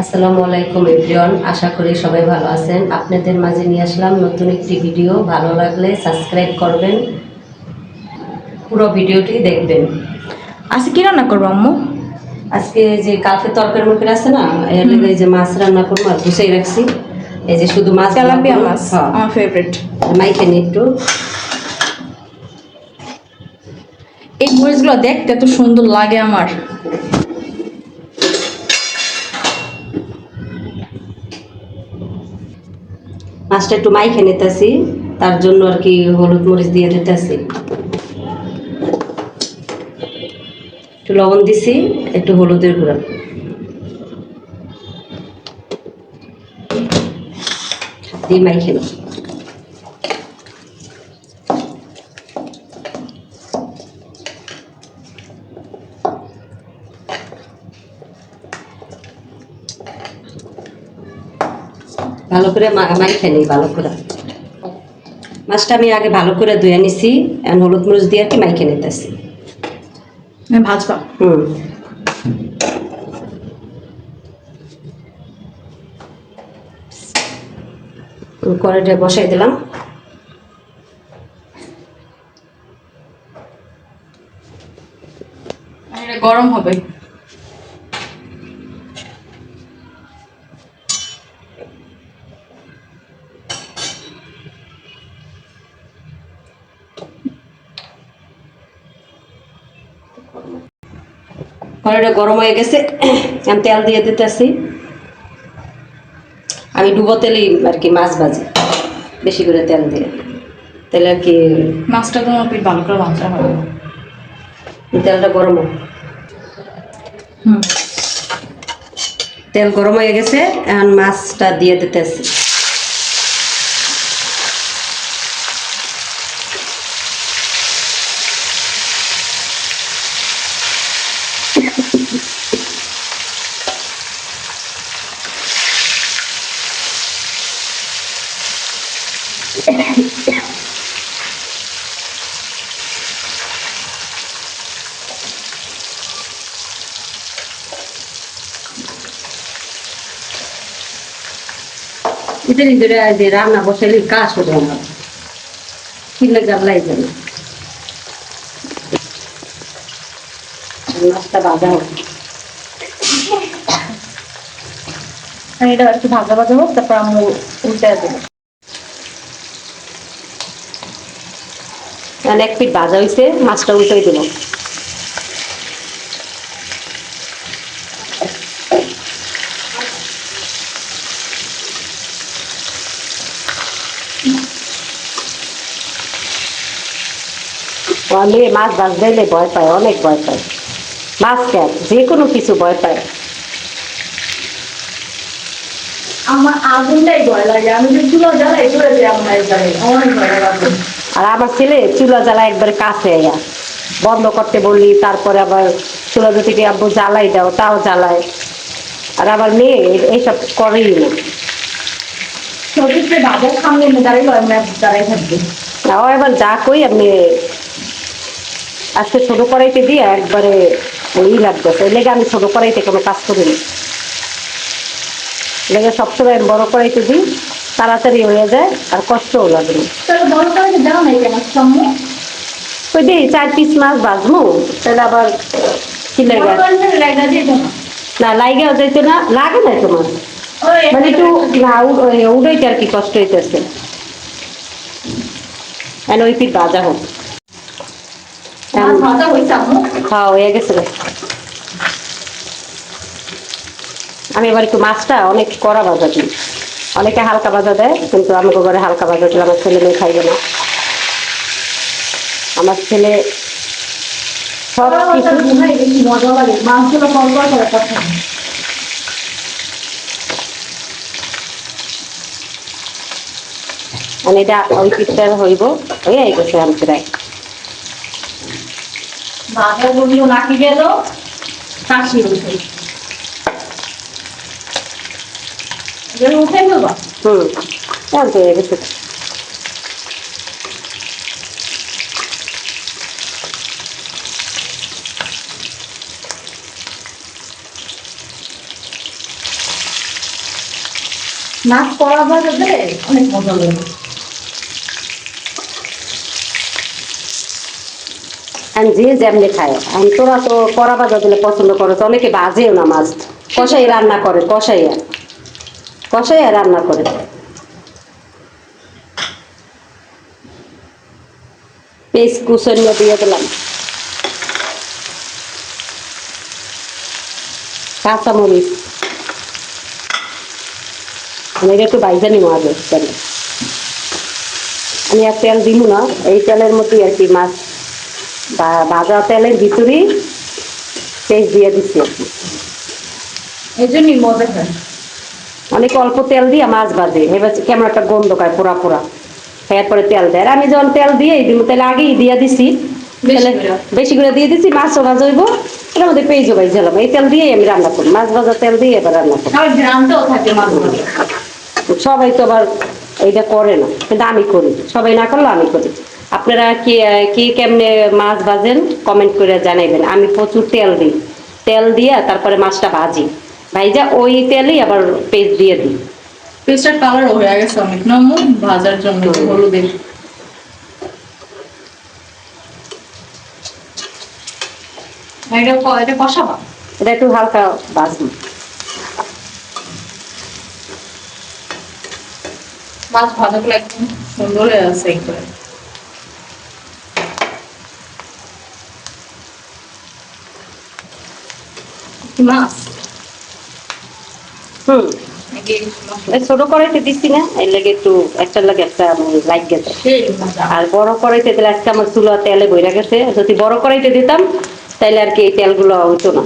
আসসালামু আলাইকুম এভরিওয়ান, আশা করি সবাই ভালো আছেন। আপনাদের মাঝে নিয়ে আসলাম নতুন একটি ভিডিও। ভালো লাগলে সাবস্ক্রাইব করবেন, পুরো ভিডিওটি দেখবেন। আজকে কি রান্না করবো আম্মু? আজকে যে কালকে তরকারি মুরগি আছে না, এর লেগে এই যে মাছ রান্না করবো আর গুছিয়ে রাখছি। এই যে শুধু মাছ, তেলাপিয়া মাছ আমার ফেভারিট। মাইকে নিয়ে একটু এই মরিচগুলো দেখতে এত সুন্দর লাগে আমার। মাছটা একটু মাইকে নিতেছি, তার জন্য আর কি হলুদ মরিচ দিয়ে দিতেছি, একটু লবণ দিছি, একটু হলুদের গুঁড়া দিয়ে মাইকে নিই। ভালো করে মাইখে নিই। ভালো করে মাছটা আমি আগে ভালো করে ধুয়ে নিছি, এখন হলুদ মরিচ দিয়ে আর কি মাইখে নিতেছি। ভাজবা? কড়াইটা বসাই দিলাম। গরম হবে। কড়াইটা গরম হয়ে গেছে, আমি তেল দিয়ে দিতেছি। আমি ডুবো তেলেই আর কি মাছ ভাজি, বেশি করে তেল দিয়ে, তাহলে আর কি মাছটা তোমার ভালো করে ভাজা হবে। তেলটা গরম হোক। তেল গরম হয়ে গেছে, এখন মাছটা দিয়ে দিতেছি। ইদানিং ধরে যে রান্না বসাইলে কাজ হবে আমার, কিনলে গাবলাই যাবে। মাছটা ভাজা হোক, এটা একটু ভাজা ভাজা হোক, তারপর আম্মু উল্টে দেবো। এক পিঠ ভাজা হয়েছে, মাছটা উল্টাই দেবো। আমি মাছ ভাজলে ভয় পায়, অনেক ভয় পায়। মাছ কেন, যে কোনো কিছু ভয় পায়। আমার আগুনটাই ভয় লাগে, আমি যে চুলা জ্বালাই চলে যাই আমার অনেক ভয় লাগে। আর আমার ছেলে চুলা জ্বালা একবারে কাছে বন্ধ করতে বললি, তারপরে আবার চুলা থেকে আব্বু জ্বালাই দাও, তাও জ্বালায়। আর আমার মেয়ে এইসব করেই না। বাজার সামনে দাঁড়িয়ে আমি দাঁড়াই থাকবে। ও এবার যা কই আমি আজকে ছোট কড়াইতে দিয়ে একবারে ই লাগতেছে, এই লেগে আমি ছোট কড়াইতে কোনো কাজ করি না। লেগে সবসময় আমি বড় কড়াইতে দিই, তাড়াতাড়ি হয়ে যায় আর কষ্টও লাগে না। বড় কড়াইতে দাও নাই কেন? ওই দিই 4 পিস মাছ ভাজবো, তাহলে আবার কি লাগে না, লাইগাও যাইতে না, লাগে না তোমার, মানে একটু না উড়াইতে আর কি কষ্ট হইতেছে। ওই পিঠ ভাজা হোক। খাওয়া হয়ে গেছে। আমি এবার একটু মাছটা অনেক কড়া ভাজা দিই, অনেকে হালকা ভাজা দেয়, কিন্তু আমাকে ঘরে হালকা ভাজা দিলে আমার ছেলে মেয়ে খাইবে না। আমার ছেলে সব কিছু মজা লাগে মাছগুলো মানে এটা ওই পিঠটা হইব, হয়ে গেছে আমি প্রায়। বাজার গুলো নাকি গেল কাশি উঠে উঠে নেবা। হয়ে গেছে। মাছ কড়া ভাজা দিলে অনেক মজা লাগে। আর যে যেমনি খায়, আর তোরা তো কড়া ভাজা দিলে পছন্দ করো, তো অনেকে ভাজেও না মাছ, কষাই রান্না করে, কষাইয়া কষাইয়া রান্না করে। পেঁয়াজ কুচনো দিয়ে দিলাম, কাঁচামরিচ, আমি একটু বাইজা নিব আগে তেলে। আমি আর তেল দিব না, এই তেলের মধ্যেই আর কি মাছ ভাজা তেলের ভিতরেই পেঁয়াজ দিয়ে দিচ্ছি আর কি। এই জন্যই মজা হয়। অনেক অল্প তেল দিয়ে মাছ ভাজে, এবার কেমন একটা গন্ধ খায় পোড়া পোড়া, এরপরে তেল দেয়। আর আমি যখন তেল দিয়েই দিব, তাহলে আগেই দিয়ে দিছি, তাহলে বেশি করে দিয়ে দিচ্ছি, মাছও ভাজা হইব, এর মধ্যে পেঁয়াজও ভাজলাম। এই তেল দিয়েই আমি রান্না করি, মাছ ভাজা তেল দিয়ে এবার রান্না করি। আর ঘ্রাণটাও থাকে মাছ ভাজা। সবাই তো আবার এইটা করে না, কিন্তু আমি করি, সবাই না করলে আমি করি। আপনারা কি কি কেমনে মাছ ভাজেন কমেন্ট করে জানাইবেন। আমি প্রচুর তেল দিই, তেল দিয়ে তারপরে মাছটা ভাজি, ভাইজা ওই তেলেই আবার পেস্ট দিয়ে দিই। পেস্টার কালারও হয়ে গেছে অনেক নরম ভাজার জন্য হলুদের। এটা কষাবা, এটা একটু হালকা ভাজবো। মাছ ভাজাগুলো একদম সুন্দর হয়ে আছে একবারে। মাছ নাকি ছোট কড়াইতে দিচ্ছি না, এর লাগে একটু একটা লাগে একটা লাইট গেছে। সেই মজা। আর বড় কড়াইতে দিলে আজকে আমার চুলা তেলে বইরা গেছে, যদি বড় কড়াইতে দিতাম তাইলে আর কি এই তেলগুলো হইতো না।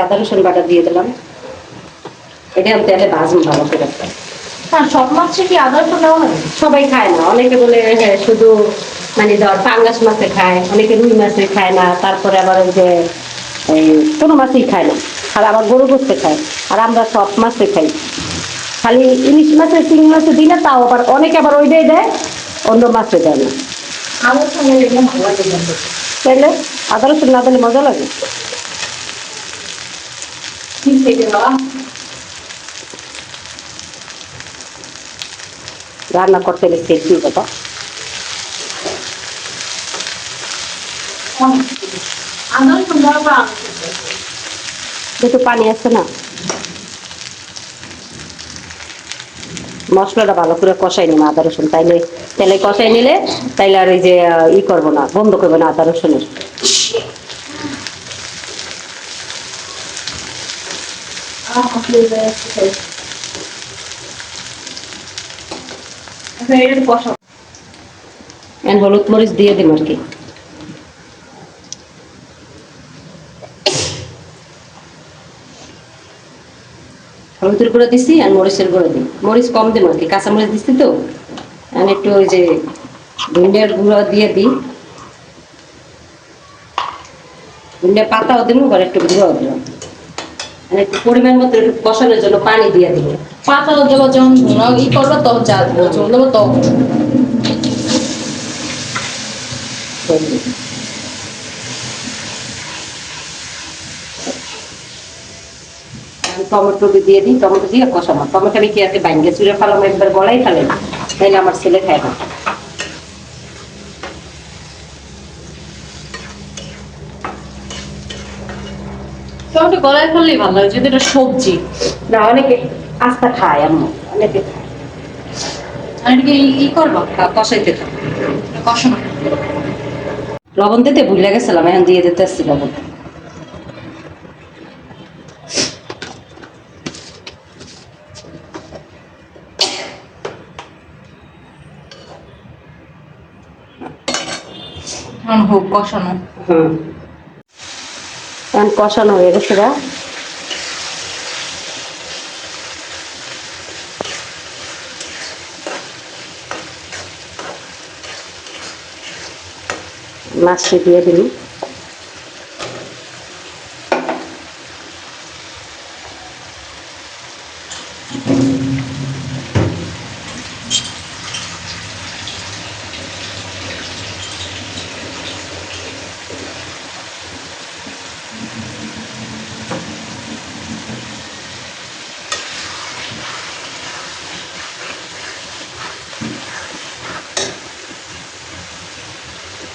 আদা রসুন বাটা দিয়ে দিলাম, এটা আমি তেলে ভাজুন ভালো করে। হ্যাঁ, সব মাছে কি আদা রসুন দেওয়া লাগে? সবাই খায় না, অনেকে বলে হ্যাঁ শুধু মানে ধর পাঙ্গাস মাছে খায়, অনেকে রুই মাছে খায় না, তারপরে আবার ওই যে এই কোনো মাছই খায় না, আর আবার গরু গোস্তে খায়, আর আমরা সব মাছে খাই। খালি ইলিশ মাছে চিংড়ি মাছে দিই না, তাও আবার অনেকে আবার ওইটাই দেয়, অন্য মাছে দেয় না। আমার সঙ্গে একদম ভালো লাগে কিন্তু। তাইলে আদা রসুন না দিলে মজা লাগে। কি খেতে বাবা? রান্না করতে গেলে দেখি কথা আদা রসুন দেওয়ার পর যেহেতু পানি আছে না, মশলাটা ভালো করে কষাই নিব আদা রসুন, তাইলে তেলে কষাই নিলে তাইলে আর ওই যে ই করবো না, বন্ধ করবো না আদা রসুনের। হলুদ মরিচ দিয়ে দিম আর কি। হলুদের গুঁড়ো দিছি আর মরিচের গুঁড়ো দিই, মরিচ কম দিন আর কি, কাঁচা মরিচ দিচ্ছি তো। আমি একটু ওই যে ধনিয়ার গুঁড়ো দিয়ে দিই, ধনিয়া পাতাও দিব, আর একটু গুঁড়ো দিলাম, আর একটু পরিমাণ মতো একটু কষানোর জন্য পানি দিয়ে দিব। পাতা দেবো যখন ই করবো তখন চা দেবো, চল দেবো তখন। টমেটো দিয়ে দিই, টমেটো দিয়ে কষানো, টমেটো আমি কি আজকে বাইঙ্গে চুড়ে ফেলাম, একবার গলাই ফেলে না, তাইলে আমার ছেলে খায় না। টমেটো গলায় ফেললেই ভালো লাগে, যদি এটা সবজি না অনেকে আস্তা খায়, আম্মু অনেকে খায়। আর এটাকে ই করবো কষাইতে খায়, কষানো। লবণ দিতে ভুলে গেছিলাম, এখন দিয়ে দিতে আসছি লবণ। হোক কষানো। এখন কষানো হয়ে গেছে গা, মাছটা দিয়ে দিল।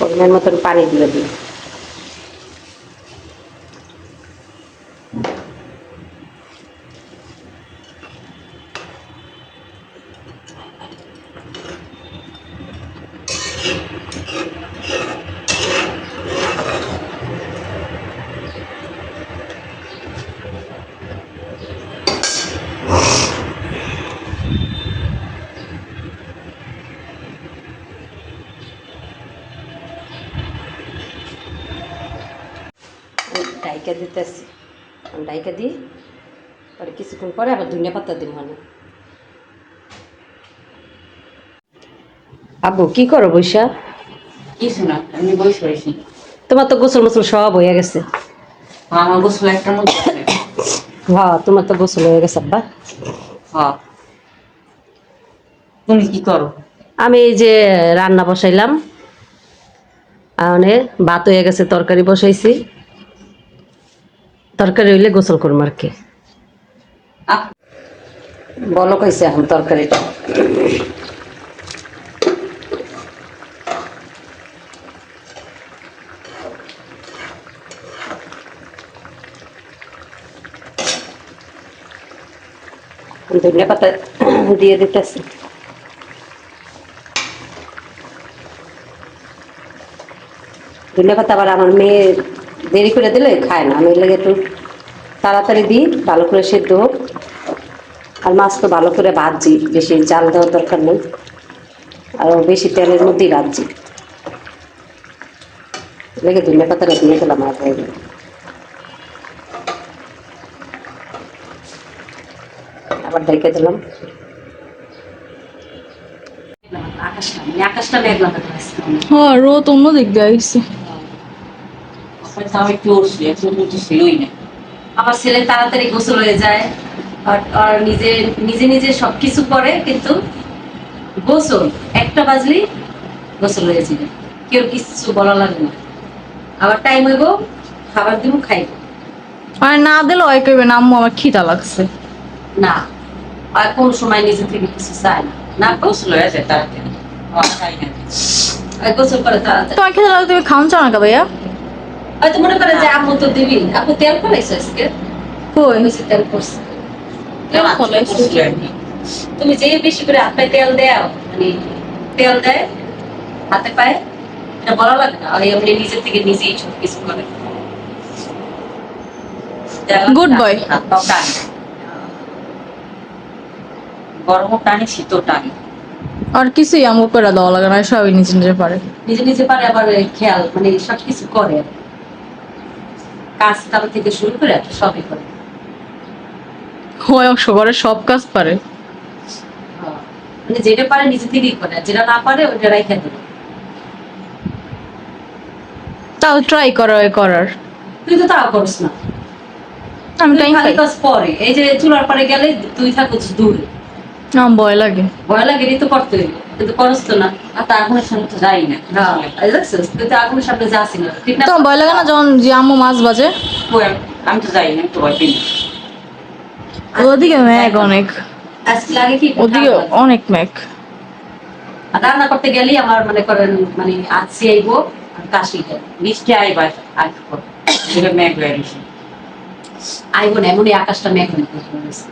পরিমাণ মতন পানি দিয়ে দিই। ডাইকা দিতেছি, ডাইকা দিই পরে কিছুক্ষণ পরে আবার ধনিয়া পাতা দিব। মানে আব্বু কি করো বৈশা? কিছু না, আমি বসে রয়েছি। তোমার তো গোসল মোসল সব হয়ে গেছে। আমার গোসল একটার মধ্যে আছে। হ্যাঁ তোমার তো গোসল হয়ে গেছে আব্বা। হ্যাঁ, তুমি কি করো? আমি এই যে রান্না বসাইলাম, মানে ভাত হয়ে গেছে, তরকারি বসাইছি। তরকারি হইলে গোসল করবো আর কি। বলো কইছে এখন তরকারিটা। ধনিয়া পাতা দিয়ে দিতেছি। ধনিয়া পাতা আবার আমার মেয়ে দেরি করে দিলে খায় না, আমি লেগে একটু তাড়াতাড়ি দিই, ভালো করে সেদ্ধ হোক। আর মাছ তো ভালো করে ভাজি, বেশি জাল দেওয়ার দরকার নেই, আর বেশি তেলের মধ্যেই ভাজি। লেগে ধনিয়া পাতাটা দিয়ে দিলাম আর হয়ে গেল। আবার ডেকে দিলাম। আকাশটা মেঘলা হ্যাঁ, রোদ অন্য দিক দিয়ে আসছে। তাও একটু উঠছি, একটু উঠে ছিলই না। আমার ছেলে তাড়াতাড়ি গোসল হয়ে যায়, আর নিজে নিজে নিজে সবকিছু করে, কিন্তু গোসল একটা বাজলেই গোসল হয়ে যাবে, কেউ কিছু বলা লাগে না। আবার টাইম হইব, খাবার দিব, খাইব। আর না দিলে ওই কইবে না আম্মু আমার খিদা লাগছে। না, আর কোন সময় নিজে থেকে কিছু চায় না। না গোসল হয়ে যায় তাড়াতাড়ি, আমার চাই না। গোসল করে তাড়াতাড়ি। তোমার খিদা লাগলে তুমি খাওন চাও না কা ভাইয়া? হয়তো মনে করে যে আম্মু তো দিবি, আপু তেল ফলাইছো আজকে? কই বেশি তেল করছে। তেল ফলাইছো? গোসল হয়নি। তুমি যে বেশি করে হাতে তেল দেও, মানে তেল দেয় হাতে পায়ে, এটা বলা লাগে না, ওই এমনি নিজের থেকে নিজেই সব কিছু করে। Good boy. হাতটাও টানে, গরমও টানে, শীতও টানে। আর কিছুই আমগো করে দেওয়া লাগে না, সবই নিজে নিজে পারে। নিজে নিজে পারে, আবার খেয়াল মানে সবকিছু করে, কাজ কাম থেকে শুরু করে সবই করে। ওই অংশ করে সব কাজ পারে। মানে যেটা পারে নিজে থেকেই করে, যেটা না পারে ওটা রাইখা দেবে। তাও ট্রাই করো এ করার। তুই তো তাও করিস না, আমি তুই টাইম খালি পাই কাজ পরে। এই যে চুলার পরে গেলে তুই থাকিস দূরে, আমার ভয় লাগে। ভয় লাগে, তো করতে হইবে, কিন্তু করস তো না। আর তার আগুনের সামনে তো যাই না। দেখছিস, তুই তো আগুনের সামনে যাসি না, ঠিক না? তোমার ভয় লাগে না যখন যে আম্মু মাছ বাজে? আমি তো যাই না, আমি তো ভয় পাই না। ওদিকে মেঘ অনেক, আজকে লাগে কি ওদিকে অনেক মেঘ। আর রান্না করতে গেলেই আমার মনে করেন মানে আছি আইবো আর কাশি খাই। বৃষ্টি আইবার আসবো, মেঘ হয়ে গেছে। আইবো না, এমনই আকাশটা মেঘ হয়ে গেছে।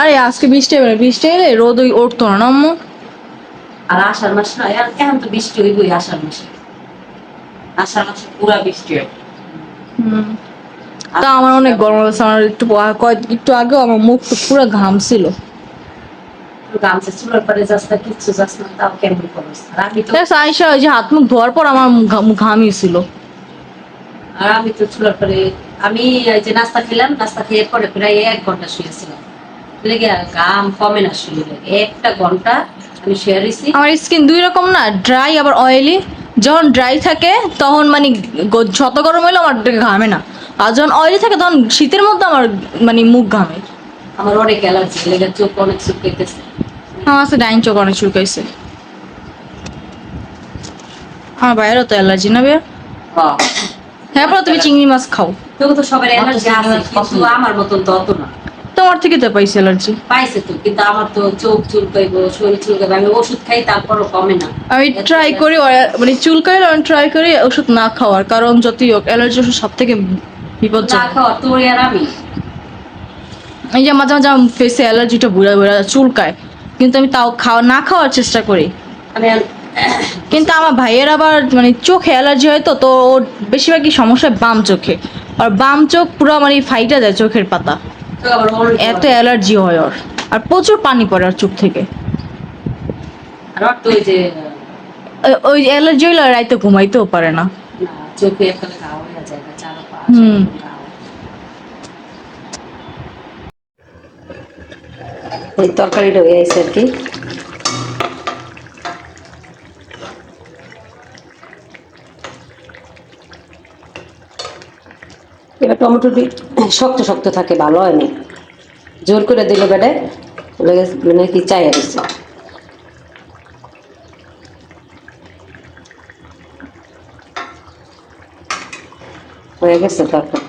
আরে আজকে বৃষ্টি হবে না, বৃষ্টি এলে রোদ ওই উঠতো না আম্মু। আর আষাঢ় মাস না, এখন তো বৃষ্টি হইবই আষাঢ় মাসে। আষাঢ় মাসে পুরা বৃষ্টি হয়। তা আমার অনেক গরম লাগছে, আমার একটু আগেও আমার মুখ তো পুরো ঘাম ছিল। গামছা চুলার পরে যাস না, কিচ্ছু যাস না, তাও কেমন করিস। আর আমি তো আইসা ওই যে হাত মুখ ধোয়ার পর আমার ঘামই ছিল। চুলার পরে আমি এই যে নাস্তা খেলাম, নাস্তা খেয়ে পরে প্রায় 1 ঘন্টা শুয়েছিলাম। লেগে ঘাম কমে না, শুয়ে 1টা ঘন্টা আমি শুয়ে রয়েছি। আমার স্কিন দুই রকম না, ড্রাই আবার অয়েলি। যখন ড্রাই থাকে তখন মানে যত গরম হইলো আমার ঘামে না, আর যখন অয়েলি থাকে তখন শীতের মধ্যে আমার মানে মুখ ঘামে। আমার অনেক অ্যালার্জি, লেগে চোখ অনেক চুপকাইতেছে। আমার আছে ডাইন চোখ অনেক চুলকাইছে। আমার বাইরেও তো অ্যালার্জি না বে। হ্যাঁ, পরে তুমি চিংড়ি মাছ খাও। তো সবার অ্যালার্জি আছে, কিন্তু আমার মতন তো অত না। তোমার থেকে তো পাইছি অ্যালার্জি। পাইছে তো, কিন্তু আমার তো চোখ চুলকাইবো, শরীর চুলকাইবো, আমি ওষুধ খাই তারপরও কমে না। আমি ট্রাই করি মানে চুলকাইলে আমি ট্রাই করি ওষুধ না খাওয়ার, কারণ যতই হোক অ্যালার্জি ওষুধ সব থেকে না বিপজ্জনক। খাওয়া তোর আর আমি এই যে মাঝে মাঝে আমার ফেসে অ্যালার্জিটা বুড়া বুড়া চুলকায়, কিন্তু আমি তাও না খাওয়ার চেষ্টা করি। আমি কিন্তু আমার ভাইয়ের আবার মানে চোখে অ্যালার্জি হয়, তো ওর বেশিরভাগই সমস্যা বাম চোখে। আর বাম চোখ পুরো মানে ফাইটা যায় চোখের পাতা, তো আবার এত অ্যালার্জি হয় ওর। আর প্রচুর পানি পড়ে ওর চোখ থেকে। আর তো ওই যে ওই অ্যালার্জি হইলে রাইতে ঘুমাইতেও পারে না। না, চোখে একটা ঘা হয়ে যায়, চারো পাঁচ হুম। এই তরকারিটা হয়ে আছে আর কি। এবার টমেটোটি শক্ত শক্ত থাকে, ভালো হয় না, জোর করে দিলে বেড়ে মানে কি চাই আসছে। হয়ে গেছে তরকারি।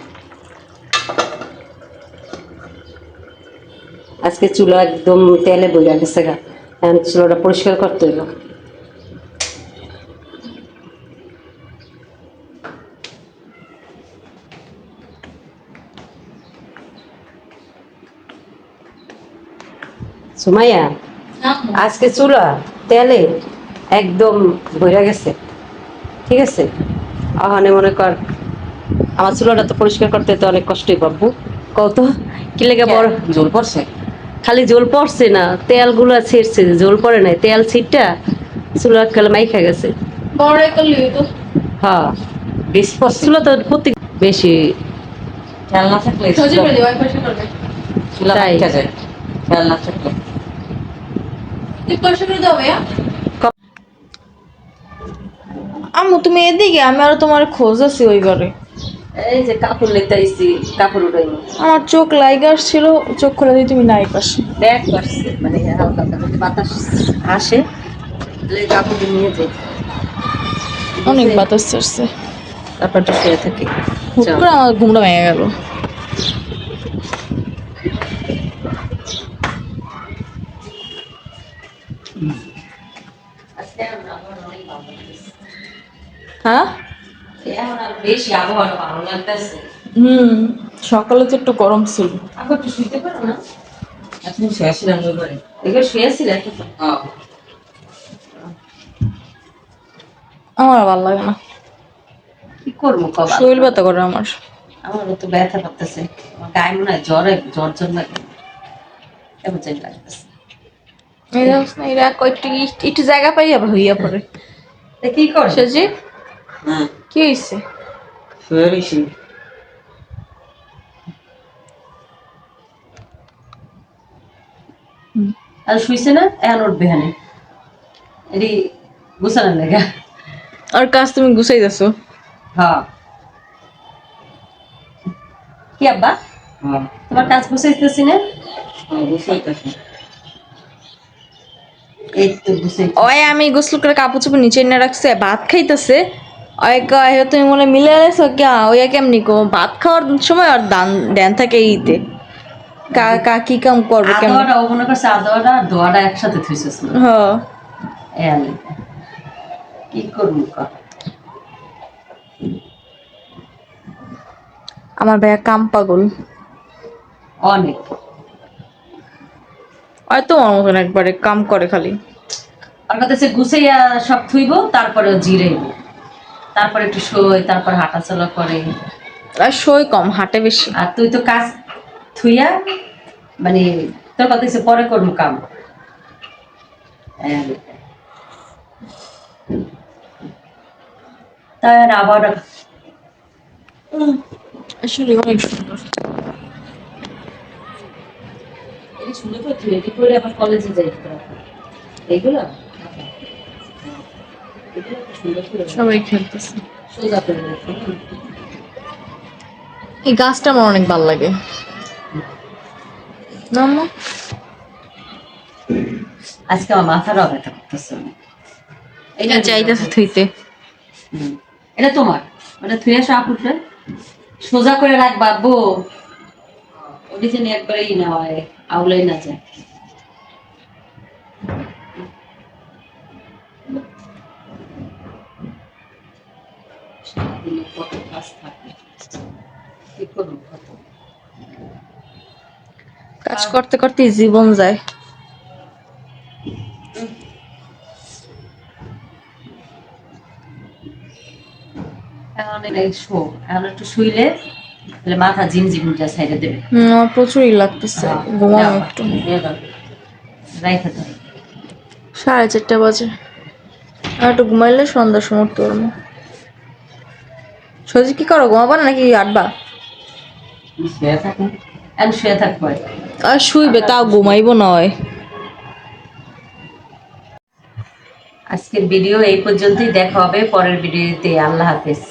আজকে চুলা একদম তেলে বইয়া গেছে গা, এখন চুলাটা পরিষ্কার করতে হইব। সুমাইয়া, আজকে চুলা তেলে একদম বইয়া গেছে, ঠিক আছে? আহানে মনে কর আমার চুলাটা তো পরিষ্কার করতে তো অনেক কষ্টই পাবো, কত কি লেগে বড় জোর পড়ছে। খালি জল পড়ছে না, তেল গুলা ছিঁড়ছে, জল পড়ে নাই, তেল ছিটটা চুলা খেলে মাইখা গেছে। হ্যাঁ, বেশি পড়ছে। চুলা তো প্রতি বেশি খেয়াল না থাকলে চুলা তাই। মাইকা যায়, খেয়াল না থাকলে। আম্মু তুমি এদিকে, আমি আরো তোমার খোঁজ আছি ওই ঘরে। এই যে কাপড় লেতে আইছি, কাপড় উঠাইনি। আমার চোখ লাইগার ছিল, চোখ খুলে দিয়ে তুমি নাই পাশে। ব্যাগ করছে, মানে হালকা হালকা যদি বাতাস আসে তাহলে কাপড় নিয়ে যাই, অনেক বাতাস ছাড়ছে, তারপরটা শুয়ে থাকি। হুট করে আমার ঘুমটা ভেঙে গেল। হ্যাঁ, এখন আর বেশি আবহাওয়াটা ভালো লাগতেছে। সকালে তো একটু গরম ছিল। আবার একটু শুইতে পারো না? তুমি শুয়েছিলাম ওই ঘরে, এগুলো শুয়েছিলে একটু। আমার আর ভালো লাগে না, কি করবো কবা, শরীর ব্যথা করে আমার। আমারও তো ব্যথা করতেছে, আমার গায়ে মনে হয় জ্বর জ্বর লাগে, কেমন জানি লাগতেছে। এরা কয়েকটি একটু জায়গা পাই আবার হইয়া পড়ে। কি কর সাজি হ্যাঁ কি হয়েছে? শুয়ে রয়েছি। আর শুইছে না, এখন উঠবে হানে, এটি গুছানোর লেগা। আর কাজ তুমি গুছাই যাচ্ছো? হ্যাঁ। কি আব্বা, তোমার কাজ গুছাইতেছি না? গুছাইতেছি, এই তো গুছাই। ওই আমি গোসল করে কাপড় চোপড় নিচে এনে রাখছে, ভাত খাইতেছে। ওই কয় তুমি মনে মিলে আছো কে? ওই কেমনি কো ভাত খাওয়ার সময় আর দেন থাকে ইতে কি কাম করবে কেমন? আদোয়াটা ও মনে করছে আদোয়াটা আর দোয়াটা একসাথে থুইছিস না। হ্যাঁ, কি করবো কা। আমার ভাইয়া কাম পাগল অনেক, হয়তো আমার মতন একবারে কাম করে খালি। আর কথা হচ্ছে গুছাইয়া সব থুইব, তারপরে জিরাইব, তারপরে একটু শোয়, তারপর হাঁটাচলা করে। আর সই কম, হাঁটে বেশি। আর তুই তো কাজ থুইয়া মানে তোর কথা হচ্ছে পরে করবো কাম। তাই আবার আসলে অনেক সুন্দর। সুন্দর করে থুয়ে করে আবার কলেজে যাই, এইগুলো সবাই খেলতেছে। সোজা করে রাখো। এই গাছটা আমার অনেক ভালো লাগে না আম্মু? আজকে আমার মাথাটাও ব্যথা করতেছে। এটা চাইতেছে থুইতে। এটা তোমার, ওটা থুয়ে আসো আপুরে, সোজা করে রাখবা আব্বু। ওটি যেন একবারেই না হয়, আউলাই না যায়। সারাদিনে কত কাজ থাকে, কি করবো কত। কাজ করতে করতে জীবন যায়। এখন একটু শুইলে তাহলে মাথা ঝিমঝিমটা ছাইড়ে দেবে। আমার প্রচুরই লাগতেছে, ঘুমাবো একটু। রাইখে দাও। 4:30 বাজে, আর একটু ঘুমাইলে সন্ধ্যার সময় উঠতে পারবো। সজি কি করো, ঘুমাবা নাকি আটবা? শুয়ে থাকুন, এখন শুয়ে থাকবো। আর শুইবে, তাও ঘুমাইবো নয়। আজকের ভিডিও এই পর্যন্তই, দেখা হবে পরের ভিডিওতে। আল্লাহ হাফেজ।